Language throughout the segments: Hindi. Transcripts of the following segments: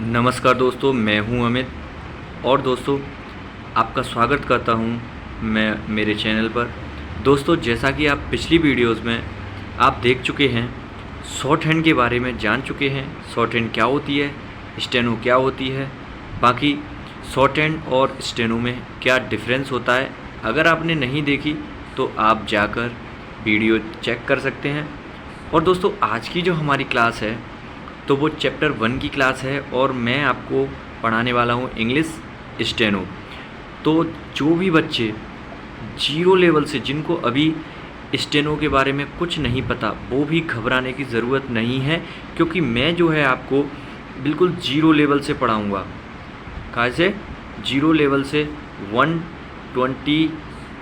नमस्कार दोस्तों, मैं हूं अमित और दोस्तों आपका स्वागत करता हूं मैं मेरे चैनल पर। दोस्तों, जैसा कि आप पिछली वीडियोस में आप देख चुके हैं, शॉर्ट हैंड के बारे में जान चुके हैं। शॉर्ट हैंड क्या होती है, स्टेनो क्या होती है, बाकी शॉर्ट हैंड और स्टेनो में क्या डिफरेंस होता है। अगर आपने नहीं देखी तो आप जाकर वीडियो चेक कर सकते हैं। और दोस्तों, आज की जो हमारी क्लास है तो वो चैप्टर 1 की क्लास है और मैं आपको पढ़ाने वाला हूँ इंग्लिश स्टेनो। तो जो भी बच्चे जीरो लेवल से, जिनको अभी स्टेनो के बारे में कुछ नहीं पता, वो भी घबराने की ज़रूरत नहीं है, क्योंकि मैं जो है आपको बिल्कुल जीरो लेवल से पढ़ाऊँगा। कैसे? जीरो लेवल से 120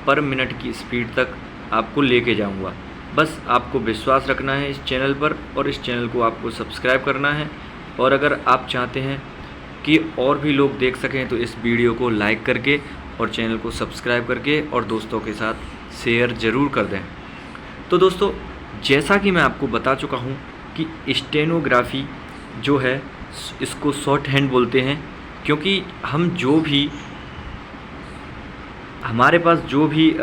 पर मिनट की स्पीड तक आपको लेके जाऊँगा। बस आपको विश्वास रखना है इस चैनल पर और इस चैनल को आपको सब्सक्राइब करना है। और अगर आप चाहते हैं कि और भी लोग देख सकें तो इस वीडियो को लाइक करके और चैनल को सब्सक्राइब करके और दोस्तों के साथ शेयर ज़रूर कर दें। तो दोस्तों, जैसा कि मैं आपको बता चुका हूं कि स्टेनोग्राफी जो है इसको शॉर्ट हैंड बोलते हैं, क्योंकि हम जो भी हमारे पास जो भी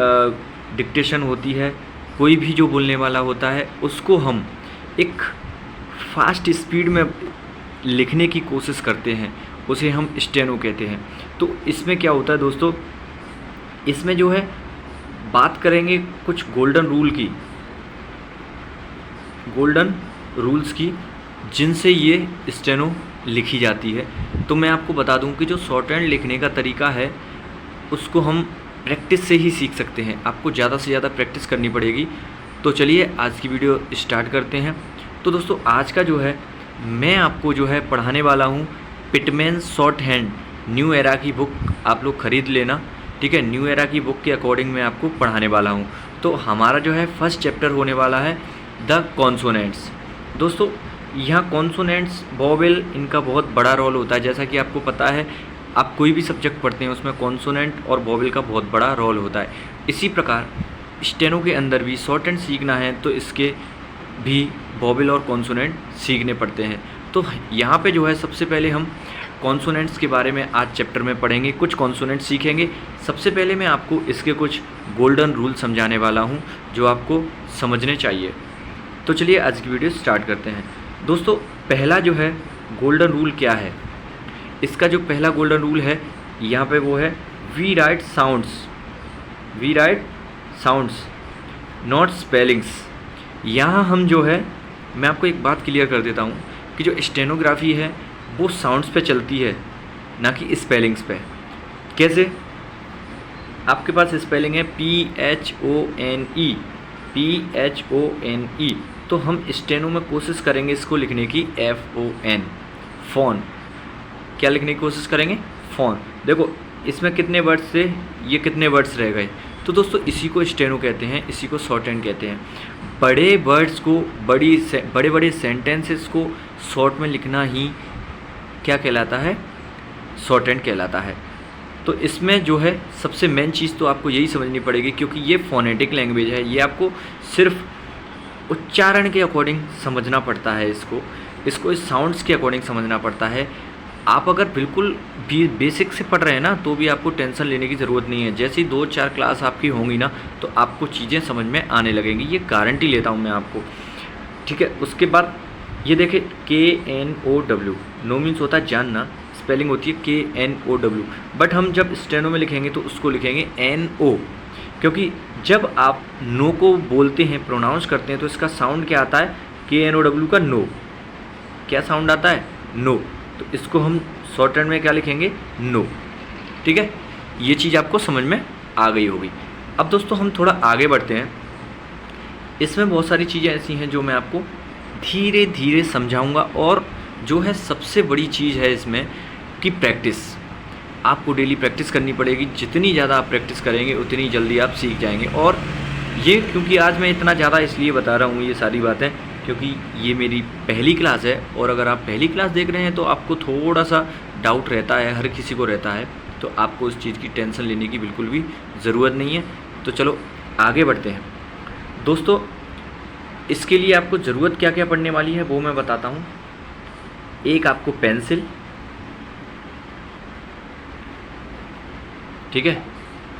डिक्टेशन होती है, कोई भी जो बोलने वाला होता है, उसको हम एक फास्ट स्पीड में लिखने की कोशिश करते हैं, उसे हम स्टेनो कहते हैं। तो इसमें क्या होता है दोस्तों, इसमें जो है बात करेंगे कुछ गोल्डन रूल्स की, जिनसे ये स्टेनो लिखी जाती है। तो मैं आपको बता दूं कि जो शॉर्ट हैंड लिखने का तरीका है उसको हम प्रैक्टिस से ही सीख सकते हैं। आपको ज़्यादा से ज़्यादा प्रैक्टिस करनी पड़ेगी। तो चलिए आज की वीडियो स्टार्ट करते हैं। तो दोस्तों, आज का जो है मैं आपको जो है पढ़ाने वाला हूँ Pitman short hand new era की बुक। आप लोग ख़रीद लेना, ठीक है। न्यू एरा की बुक के अकॉर्डिंग मैं आपको पढ़ाने वाला हूँ। तो हमारा जो है फर्स्ट चैप्टर होने वाला है द कॉन्सोनेंट्स। दोस्तों, यहाँ कॉन्सोनेंट्स, वोवेल, इनका बहुत बड़ा रोल होता है। जैसा कि आपको पता है, आप कोई भी सब्जेक्ट पढ़ते हैं उसमें कॉन्सोनेंट और वोवेल का बहुत बड़ा रोल होता है। इसी प्रकार स्टेनो के अंदर भी शॉर्ट हैंड सीखना है तो इसके भी वोवेल और कॉन्सोनेंट सीखने पड़ते हैं। तो यहाँ पे जो है सबसे पहले हम कॉन्सोनेंट्स के बारे में आज चैप्टर में पढ़ेंगे, कुछ कॉन्सोनेंट सीखेंगे। सबसे पहले मैं आपको इसके कुछ गोल्डन रूल समझाने वाला हूँ जो आपको समझने चाहिए। तो चलिए आज की वीडियो स्टार्ट करते हैं। दोस्तों, पहला जो है गोल्डन रूल क्या है, इसका जो पहला गोल्डन रूल है यहाँ पे वो है we write sounds not spellings. यहाँ हम जो है, मैं आपको एक बात क्लियर कर देता हूँ कि जो स्टेनोग्राफी है वो साउंड्स पे चलती है, ना कि स्पेलिंग्स पे। कैसे? आपके पास स्पेलिंग है PHONE, तो हम स्टेनो में कोशिश करेंगे इसको लिखने की FON, फोन। क्या लिखने की कोशिश करेंगे? फोन। देखो इसमें कितने वर्ड्स थे, ये कितने वर्ड्स रह गए। तो दोस्तों, इसी को स्टेनो कहते हैं, इसी को शॉर्ट हैंड कहते हैं। बड़े वर्ड्स को, बड़े बड़े सेंटेंसेस को शॉर्ट में लिखना ही क्या कहलाता है? शॉर्ट हैंड कहलाता है। तो इसमें जो है सबसे मेन चीज़ तो आपको यही समझनी पड़ेगी, क्योंकि ये फोनेटिक लैंग्वेज है। ये आपको सिर्फ उच्चारण के अकॉर्डिंग समझना पड़ता है, इसको इस साउंड्स के अकॉर्डिंग समझना पड़ता है। आप अगर बिल्कुल भी बेसिक से पढ़ रहे हैं ना, तो भी आपको टेंशन लेने की ज़रूरत नहीं है। जैसे ही 2-4 क्लास आपकी होंगी ना, तो आपको चीज़ें समझ में आने लगेंगी, ये गारंटी लेता हूँ मैं आपको, ठीक है। उसके बाद ये देखें KNOW, नो मीन्स होता है जानना, स्पेलिंग होती है KNOW, बट हम जब स्टेनो में लिखेंगे तो उसको लिखेंगे NO, क्योंकि जब आप नो को बोलते हैं, प्रोनाउंस करते हैं, तो इसका साउंड क्या आता है? KNOW का नो। क्या साउंड आता है? नो। तो इसको हम शॉर्ट हैंड में क्या लिखेंगे? नो, ठीक है। ये चीज़ आपको समझ में आ गई होगी। अब दोस्तों, हम थोड़ा आगे बढ़ते हैं। इसमें बहुत सारी चीज़ें ऐसी हैं जो मैं आपको धीरे धीरे समझाऊंगा। और जो है सबसे बड़ी चीज़ है इसमें कि प्रैक्टिस। आपको डेली प्रैक्टिस करनी पड़ेगी। जितनी ज़्यादा आप प्रैक्टिस करेंगे उतनी जल्दी आप सीख जाएंगे। और ये क्योंकि आज मैं इतना ज़्यादा इसलिए बता रहा हूँ ये सारी बातें, क्योंकि ये मेरी पहली क्लास है। और अगर आप पहली क्लास देख रहे हैं तो आपको थोड़ा सा डाउट रहता है, हर किसी को रहता है, तो आपको उस चीज़ की टेंशन लेने की बिल्कुल भी ज़रूरत नहीं है। तो चलो आगे बढ़ते हैं। दोस्तों, इसके लिए आपको ज़रूरत क्या क्या पड़ने वाली है वो मैं बताता हूँ। एक आपको पेंसिल, ठीक है।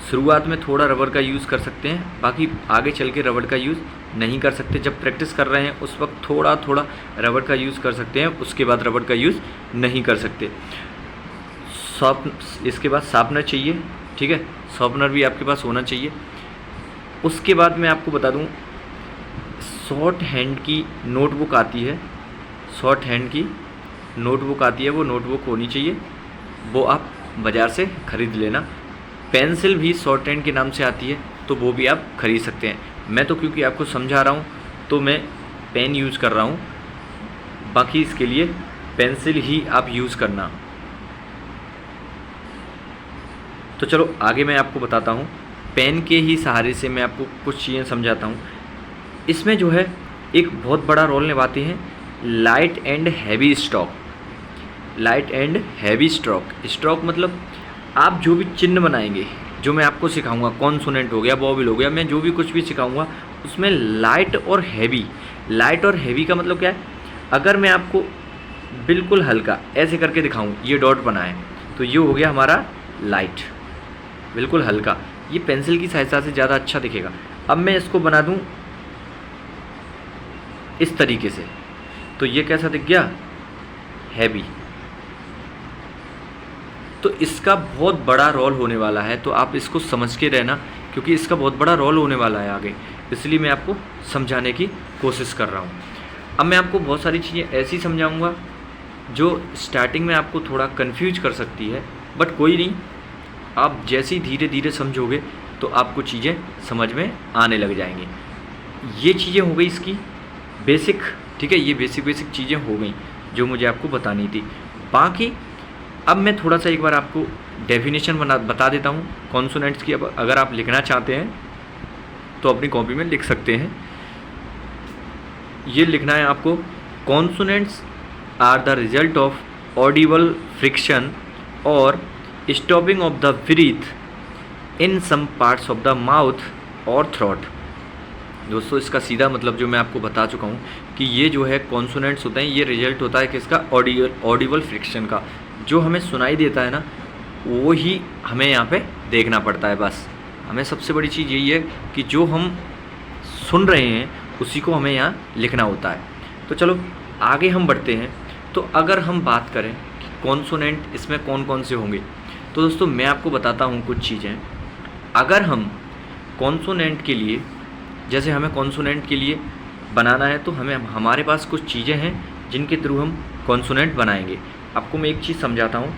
शुरुआत में थोड़ा रबर का यूज़ कर सकते हैं, बाकी आगे चल के रबर का यूज़ नहीं कर सकते। जब प्रैक्टिस कर रहे हैं उस वक्त थोड़ा थोड़ा रबर का यूज़ कर सकते हैं, उसके बाद रबर का यूज़ नहीं कर सकते। इसके बाद शार्पनर चाहिए, ठीक है, शार्पनर भी आपके पास होना चाहिए। उसके बाद मैं आपको बता दूं, शॉर्ट हैंड की नोटबुक आती है, शॉर्ट हैंड की नोटबुक आती है, वो नोटबुक होनी चाहिए, वो आप बाज़ार से ख़रीद लेना। पेंसिल भी शॉर्ट हैंड के नाम से आती है, तो वो भी आप ख़रीद सकते हैं। मैं तो क्योंकि आपको समझा रहा हूँ तो मैं पेन यूज़ कर रहा हूँ, बाकी इसके लिए पेंसिल ही आप यूज़ करना। तो चलो आगे मैं आपको बताता हूँ। पेन के ही सहारे से मैं आपको कुछ चीज़ें समझाता हूँ। इसमें जो है एक बहुत बड़ा रोल निभाते हैं light and heavy stroke. Light and heavy stroke, stroke मतलब आप जो भी चिन्ह बनाएंगे, जो मैं आपको सिखाऊंगा, कॉन्सोनेंट हो गया, वोवेल हो गया, मैं जो भी कुछ भी सिखाऊंगा उसमें लाइट और हैवी। लाइट और हैवी का मतलब क्या है? अगर मैं आपको बिल्कुल हल्का ऐसे करके दिखाऊं, ये डॉट बना है, तो ये हो गया हमारा लाइट, बिल्कुल हल्का, ये पेंसिल की सहायता से ज़्यादा अच्छा दिखेगा। अब मैं इसको बना दूं इस तरीके से, तो ये कैसा दिख गया? हैवी। तो इसका बहुत बड़ा रोल होने वाला है, तो आप इसको समझ के रहना, क्योंकि इसका बहुत बड़ा रोल होने वाला है आगे, इसलिए मैं आपको समझाने की कोशिश कर रहा हूँ। अब मैं आपको बहुत सारी चीज़ें ऐसी समझाऊँगा जो स्टार्टिंग में आपको थोड़ा कंफ्यूज कर सकती है, बट कोई नहीं, आप जैसे ही धीरे धीरे समझोगे तो आपको चीज़ें समझ में आने लग जाएंगी। ये चीज़ें हो गई इसकी बेसिक, ठीक है, ये बेसिक चीज़ें हो गई जो मुझे आपको बतानी थी। बाकी अब मैं थोड़ा सा एक बार आपको डेफिनेशन बता देता हूँ कॉन्सोनेंट्स की। अब अगर आप लिखना चाहते हैं तो अपनी कॉपी में लिख सकते हैं। ये लिखना है आपको, consonants are the result of audible friction और stopping of the breath in some parts of the mouth और थ्रोट। दोस्तों इसका सीधा मतलब जो मैं आपको बता चुका हूँ कि ये जो है कॉन्सोनेंट्स होते हैं, ये रिजल्ट होता है किसका? ऑडिबल फ्रिक्शन का। जो हमें सुनाई देता है ना, वो ही हमें यहाँ पे देखना पड़ता है। बस हमें सबसे बड़ी चीज़ यही है कि जो हम सुन रहे हैं उसी को हमें यहाँ लिखना होता है। तो चलो आगे हम बढ़ते हैं। तो अगर हम बात करें कि कॉन्सोनेंट इसमें कौन कौन से होंगे, तो दोस्तों मैं आपको बताता हूँ कुछ चीज़ें। अगर हम कॉन्सोनेंट के लिए, जैसे हमें कॉन्सोनेंट के लिए बनाना है, तो हमारे पास कुछ चीज़ें हैं जिनके थ्रू हम कॉन्सोनेंट बनाएंगे। आपको मैं एक चीज़ समझाता हूँ,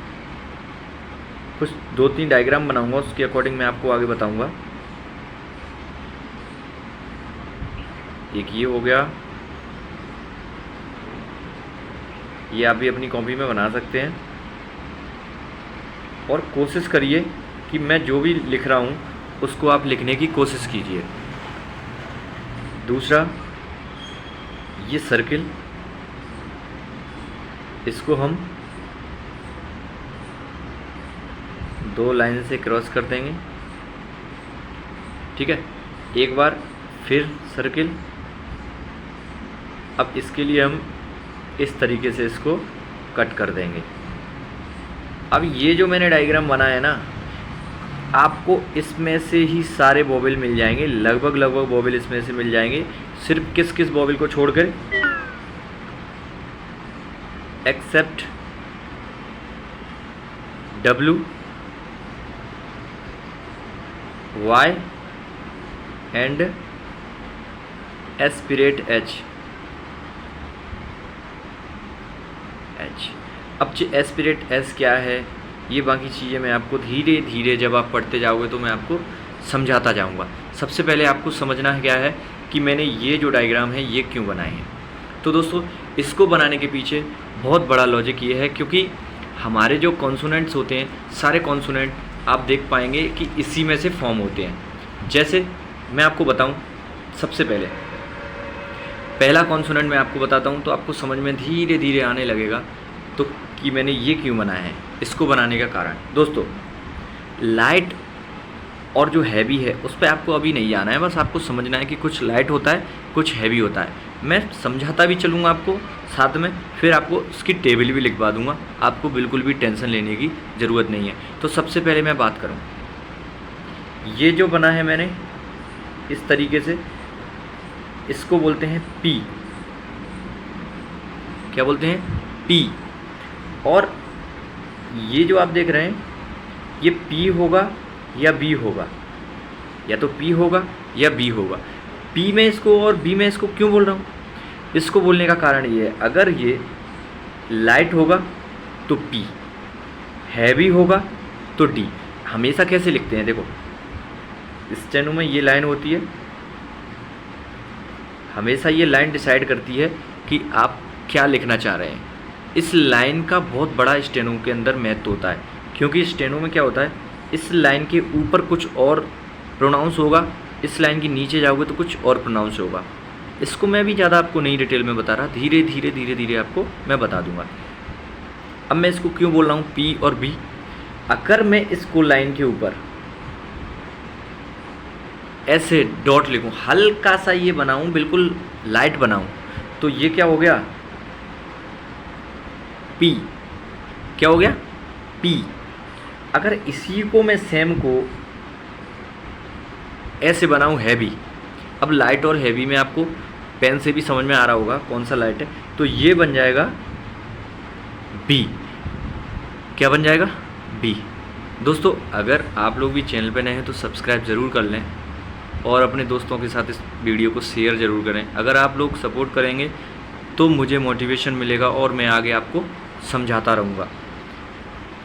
कुछ 2-3 डायग्राम बनाऊंगा, उसके अकॉर्डिंग मैं आपको आगे बताऊंगा। एक ये हो गया, ये आप भी अपनी कॉपी में बना सकते हैं, और कोशिश करिए कि मैं जो भी लिख रहा हूँ उसको आप लिखने की कोशिश कीजिए। दूसरा ये सर्किल, इसको हम 2 लाइन से क्रॉस कर देंगे, ठीक है। एक बार फिर सर्किल। अब इसके लिए हम इस तरीके से इसको कट कर देंगे। अब ये जो मैंने डायग्राम बनाया है ना, आपको इसमें से ही सारे वोवेल मिल जाएंगे, लगभग वोवेल इसमें से मिल जाएंगे। सिर्फ किस वोवेल को छोड़कर, except W, Y and aspirate H। अब एस्पिरेट S क्या है, ये बाकी चीज़ें मैं आपको धीरे धीरे जब आप पढ़ते जाओगे तो मैं आपको समझाता जाऊंगा। सबसे पहले आपको समझना है क्या है कि मैंने ये जो डायग्राम है ये क्यों बनाए हैं। तो दोस्तों इसको बनाने के पीछे बहुत बड़ा लॉजिक ये है, क्योंकि हमारे जो कॉन्सोनेंट्स होते हैं, सारे कॉन्सोनेंट आप देख पाएंगे कि इसी में से फॉर्म होते हैं। जैसे मैं आपको बताऊं, सबसे पहले पहला कॉन्सोनेंट मैं आपको बताता हूं, तो आपको समझ में धीरे धीरे आने लगेगा तो कि मैंने ये क्यों बनाया है। इसको बनाने का कारण दोस्तों, लाइट और जो हैवी है उस पर आपको अभी नहीं आना है, बस आपको समझना है कि कुछ लाइट होता है, कुछ हैवी होता है। मैं समझाता भी चलूँगा आपको साथ में, फिर आपको उसकी टेबल भी लिखवा दूँगा, आपको बिल्कुल भी टेंशन लेने की ज़रूरत नहीं है। तो सबसे पहले मैं बात करूँ, ये जो बना है मैंने इस तरीके से, इसको बोलते हैं P। क्या बोलते हैं? P। और ये जो आप देख रहे हैं ये P होगा या B होगा, या तो P होगा या B होगा। P में इसको और B में इसको क्यों बोल रहा हूँ? इसको बोलने का कारण ये है, अगर ये लाइट होगा तो P, हैवी होगा तो D। हमेशा कैसे लिखते हैं? देखो स्टेनो में ये लाइन होती है, हमेशा ये लाइन डिसाइड करती है कि आप क्या लिखना चाह रहे हैं। इस लाइन का बहुत बड़ा स्टेनो के अंदर महत्व होता है, क्योंकि स्टेनो में क्या होता है, इस लाइन के ऊपर कुछ और प्रोनाउंस होगा, इस लाइन के नीचे जाओगे तो कुछ और प्रोनाउंस होगा। इसको मैं भी ज़्यादा आपको नहीं डिटेल में बता रहा, धीरे धीरे आपको मैं बता दूंगा। अब मैं इसको क्यों बोल रहा हूँ P और B? अगर मैं इसको लाइन के ऊपर ऐसे डॉट लिखूं, हल्का सा ये बनाऊं, बिल्कुल लाइट बनाऊं, तो ये क्या हो गया? P। क्या हो गया? P। अगर इसी को मैं सेम को ऐसे बनाऊं हैवी, अब लाइट और हैवी में आपको पेन से भी समझ में आ रहा होगा कौन सा लाइट है, तो ये बन जाएगा B। क्या बन जाएगा? B। दोस्तों अगर आप लोग भी चैनल पे नए हैं तो सब्सक्राइब ज़रूर कर लें और अपने दोस्तों के साथ इस वीडियो को शेयर ज़रूर करें। अगर आप लोग सपोर्ट करेंगे तो मुझे मोटिवेशन मिलेगा और मैं आगे आपको समझाता रहूँगा।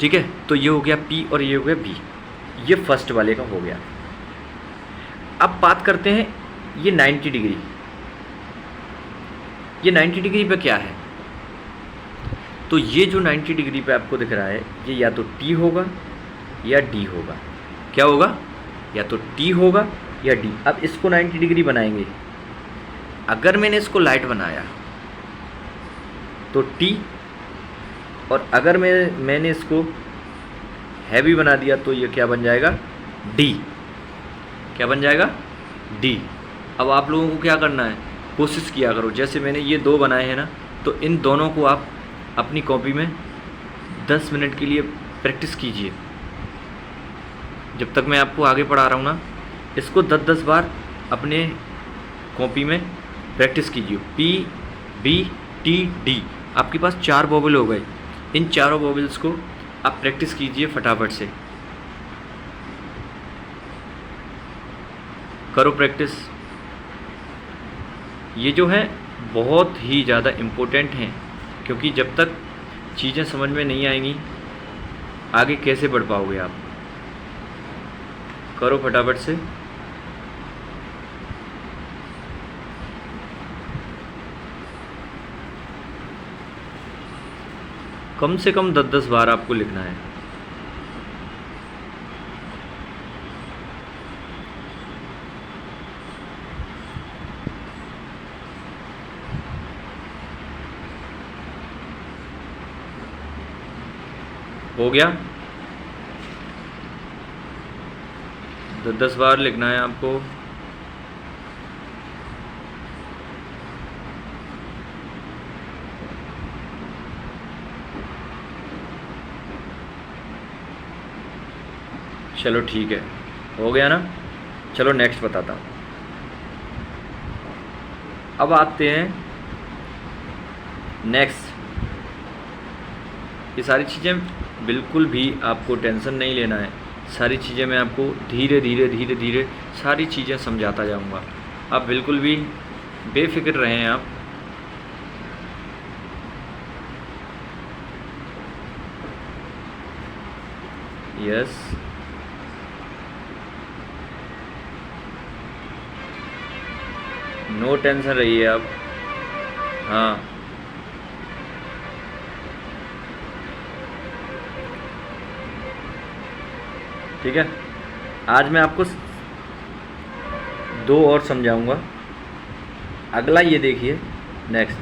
ठीक है, तो ये हो गया P और ये हो गया B। ये फर्स्ट वाले का हो गया। अब बात करते हैं ये 90 डिग्री। ये 90 डिग्री पे क्या है? तो ये जो 90 डिग्री पे आपको दिख रहा है, ये या तो T होगा या D होगा। क्या होगा? या तो T होगा या D। अब इसको 90 डिग्री बनाएंगे। अगर मैंने इसको लाइट बनाया तो T, और अगर मैंने इसको हैवी बना दिया तो ये क्या बन जाएगा? D। क्या बन जाएगा? D। अब आप लोगों को क्या करना है, कोशिश किया करो, जैसे मैंने ये दो बनाए हैं ना, तो इन दोनों को आप अपनी कॉपी में 10 मिनट के लिए प्रैक्टिस कीजिए। जब तक मैं आपको आगे पढ़ा रहा हूँ ना, इसको 10-10 बार अपने कॉपी में प्रैक्टिस कीजिए। P, B, T, D। आपके पास 4 वोवेल हो गए। इन चारों वोवेल्स को आप प्रैक्टिस कीजिए फटाफट से। करो प्रैक्टिस। ये जो है बहुत ही ज़्यादा इम्पोर्टेंट हैं, क्योंकि जब तक चीज़ें समझ में नहीं आएंगी आगे कैसे बढ़ पाओगे आप। करो फटाफट से। कम से कम 10-10 बार आपको लिखना है। हो गया? 10-10 बार लिखना है आपको। चलो ठीक है, हो गया ना। चलो नेक्स्ट बताता हूँ। अब आते हैं नेक्स्ट। ये सारी चीज़ें बिल्कुल भी आपको टेंशन नहीं लेना है, सारी चीज़ें मैं आपको धीरे धीरे सारी चीज़ें समझाता जाऊँगा। आप बिल्कुल भी बेफिक्र रहें आप। यस, नो टेंशन रहिए आप। हाँ, ठीक है। आज मैं आपको 2 और समझाऊंगा। अगला ये देखिए, नेक्स्ट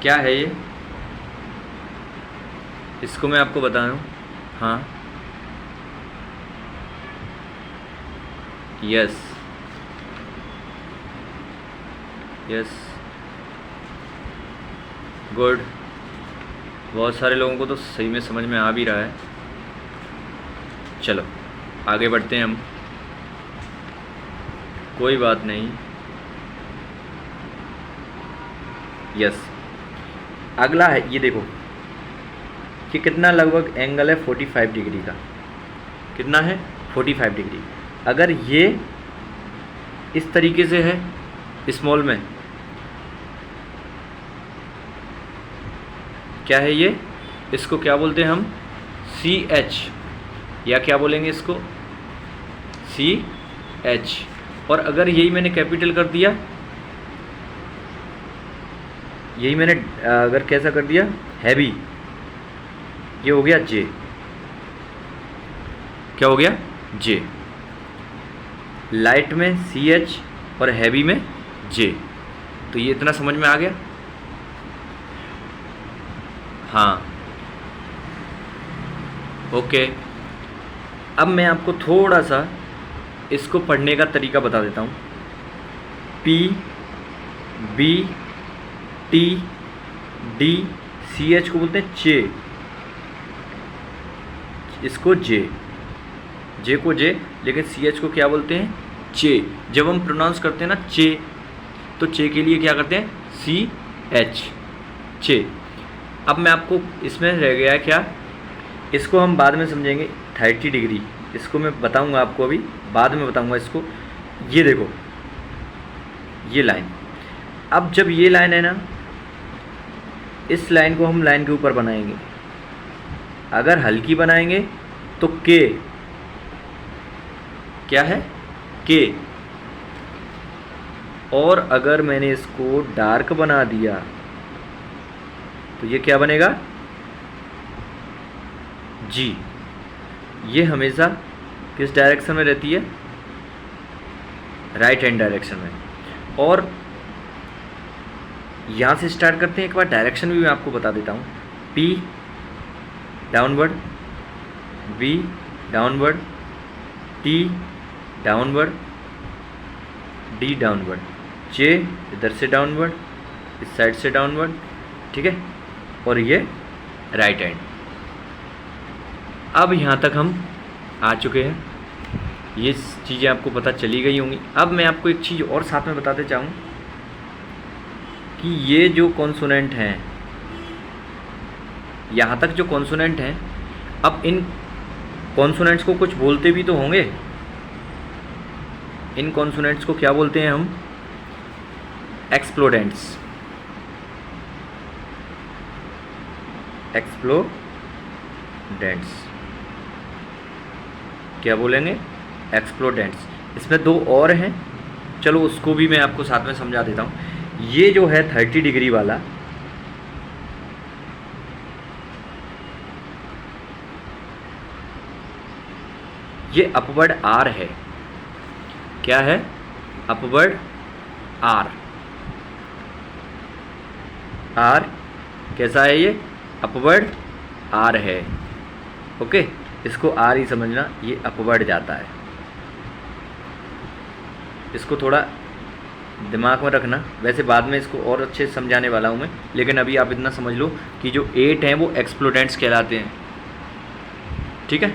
क्या है ये, इसको मैं आपको बता दूँ। हाँ, यस यस, गुड। बहुत सारे लोगों को तो सही में समझ में आ भी रहा है। चलो आगे बढ़ते हैं हम, कोई बात नहीं। यस, अगला है ये देखो कि कितना लगभग एंगल है 45 डिग्री का। कितना है 45 डिग्री। अगर ये इस तरीके से है स्मॉल में, क्या है ये, इसको क्या बोलते हैं हम, CH, या क्या बोलेंगे इसको, CH। और अगर यही मैंने कैपिटल कर दिया, यही मैंने अगर कैसा कर दिया हैवी, ये हो गया J। क्या हो गया J। लाइट में CH और हैवी में J। तो ये इतना समझ में आ गया। हाँ ओके। अब मैं आपको थोड़ा सा इसको पढ़ने का तरीका बता देता हूँ। P B T D CH को बोलते हैं चे, इसको J को J, लेकिन CH को क्या बोलते हैं, चे। जब हम प्रोनाउंस करते हैं ना चे, तो चे के लिए क्या करते हैं, CH, चे। अब मैं आपको इसमें रह गया है क्या, इसको हम बाद में समझेंगे 30 डिग्री, इसको मैं बताऊंगा आपको, अभी बाद में बताऊंगा इसको। ये देखो ये लाइन, अब जब ये लाइन है ना, इस लाइन को हम लाइन के ऊपर बनाएंगे। अगर हल्की बनाएंगे तो के, क्या है के, और अगर मैंने इसको डार्क बना दिया तो ये क्या बनेगा, जी। ये हमेशा किस डायरेक्शन में रहती है, राइट हैंड डायरेक्शन में। और यहाँ से स्टार्ट करते हैं, एक बार डायरेक्शन भी मैं आपको बता देता हूँ। P downward, B downward, T downward, D downward, J इधर से डाउनवर्ड, इस साइड से डाउनवर्ड, ठीक है। और ये राइट हैंड। अब यहाँ तक हम आ चुके हैं, ये चीज़ें आपको पता चली गई होंगी। अब मैं आपको एक चीज़ और साथ में बताते चाहूँ कि ये जो कॉन्सोनेंट हैं, यहाँ तक जो कॉन्सोनेंट हैं, अब इन कॉन्सोनेंट्स को कुछ बोलते भी तो होंगे। इन कॉन्सोनेंट्स को क्या बोलते हैं हम, एक्सप्लोडेंट्स। एक्सप्लोडेंट्स क्या बोलेंगे, एक्सप्लोडेंट्स। इसमें दो और हैं, चलो उसको भी मैं आपको साथ में समझा देता हूँ। ये जो है 30 डिग्री वाला, ये अपवर्ड आर है। क्या है, अपवर्ड आर। आर कैसा है, ये अपवर्ड आर है। ओके, इसको आर ही समझना, ये अपवर्ड जाता है। इसको थोड़ा दिमाग में रखना, वैसे बाद में इसको और अच्छे से समझाने वाला हूँ मैं, लेकिन अभी आप इतना समझ लो कि जो 8 हैं वो एक्सप्लोडेंट्स कहलाते हैं, ठीक है।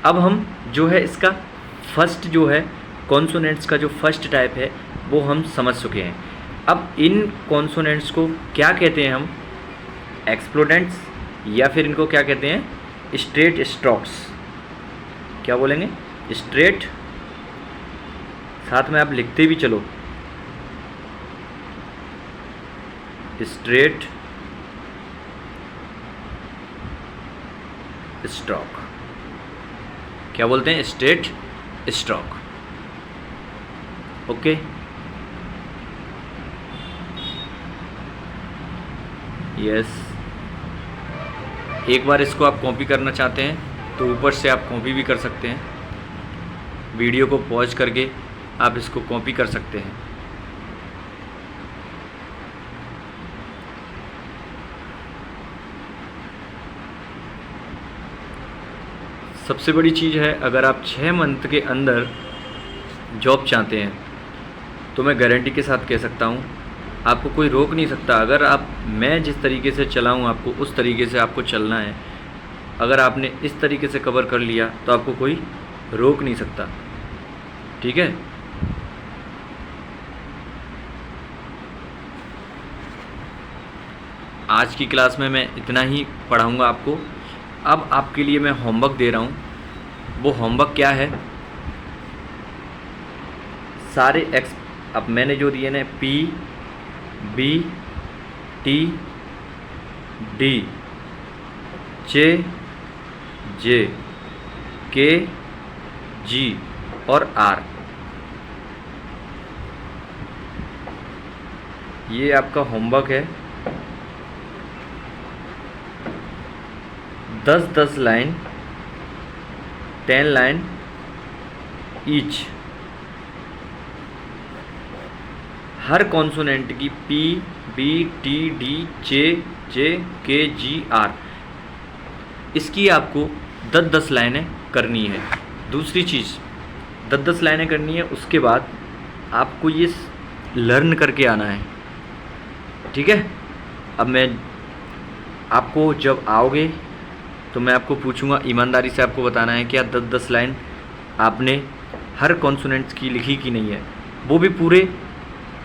अब हम जो है इसका फर्स्ट जो है कॉन्सोनेंट्स का जो फर्स्ट टाइप है वो हम समझ चुके हैं। अब इन कॉन्सोनेंट्स को क्या कहते हैं हम, एक्सप्लोडेंट्स, या फिर इनको क्या कहते हैं, स्ट्रेट स्ट्रोक्स। क्या बोलेंगे, स्ट्रेट, साथ में आप लिखते भी चलो, स्ट्रेट स्ट्रोक। क्या बोलते हैं, स्ट्रेट स्ट्रोक। Okay, yes. एक बार इसको आप कॉपी करना चाहते हैं तो ऊपर से आप कॉपी भी कर सकते हैं, वीडियो को पॉज करके आप इसको कॉपी कर सकते हैं। सबसे बड़ी चीज़ है, अगर आप 6 मंथ के अंदर जॉब चाहते हैं तो मैं गारंटी के साथ कह सकता हूँ आपको कोई रोक नहीं सकता। अगर आप, मैं जिस तरीके से चलाऊँ आपको उस तरीके से आपको चलना है। अगर आपने इस तरीके से कवर कर लिया तो आपको कोई रोक नहीं सकता, ठीक है। आज की क्लास में मैं इतना ही पढ़ाऊँगा आपको। अब आपके लिए मैं होमवर्क दे रहा हूँ। वो होमवर्क क्या है, सारे एक्स अब मैंने जो दिए ना P B T D J J K G और R, ये आपका होमवर्क है। 10-10 लाइन, 10 लाइन ईच, हर कॉन्सोनेंट की P B T D J J K G R, इसकी आपको 10-10 लाइनें करनी है। दूसरी चीज़ 10-10 लाइनें करनी है, उसके बाद आपको ये लर्न करके आना है, ठीक है। अब मैं आपको जब आओगे तो मैं आपको पूछूंगा, ईमानदारी से आपको बताना है कि 10-10 लाइन आपने हर कॉन्सोनेंट्स की लिखी कि नहीं है, वो भी पूरे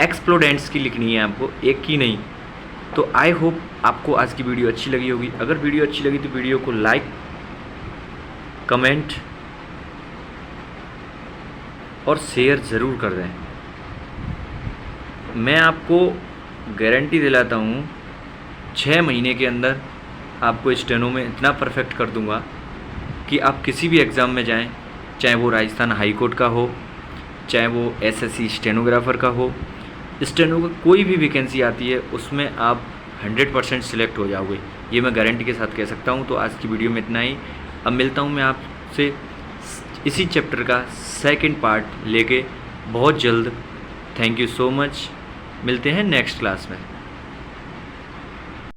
एक्सप्लोडेंट्स की लिखनी है आपको, एक की नहीं। तो आई होप आपको आज की वीडियो अच्छी लगी होगी। अगर वीडियो अच्छी लगी तो वीडियो को लाइक, कमेंट और शेयर ज़रूर कर दें। मैं आपको गारंटी दिलाता हूँ 6 महीने के अंदर आपको स्टेनो में इतना परफेक्ट कर दूंगा कि आप किसी भी एग्ज़ाम में जाएं, चाहे वो राजस्थान हाई कोर्ट का हो, चाहे वो एसएससी स्टेनोग्राफ़र का हो, स्टेनो का कोई भी वैकेंसी आती है उसमें आप 100% सिलेक्ट हो जाओगे, ये मैं गारंटी के साथ कह सकता हूँ। तो आज की वीडियो में इतना ही। अब मिलता हूँ मैं आपसे इसी चैप्टर का सेकंड पार्ट लेके बहुत जल्द। थैंक यू सो मच, मिलते हैं नेक्स्ट क्लास में।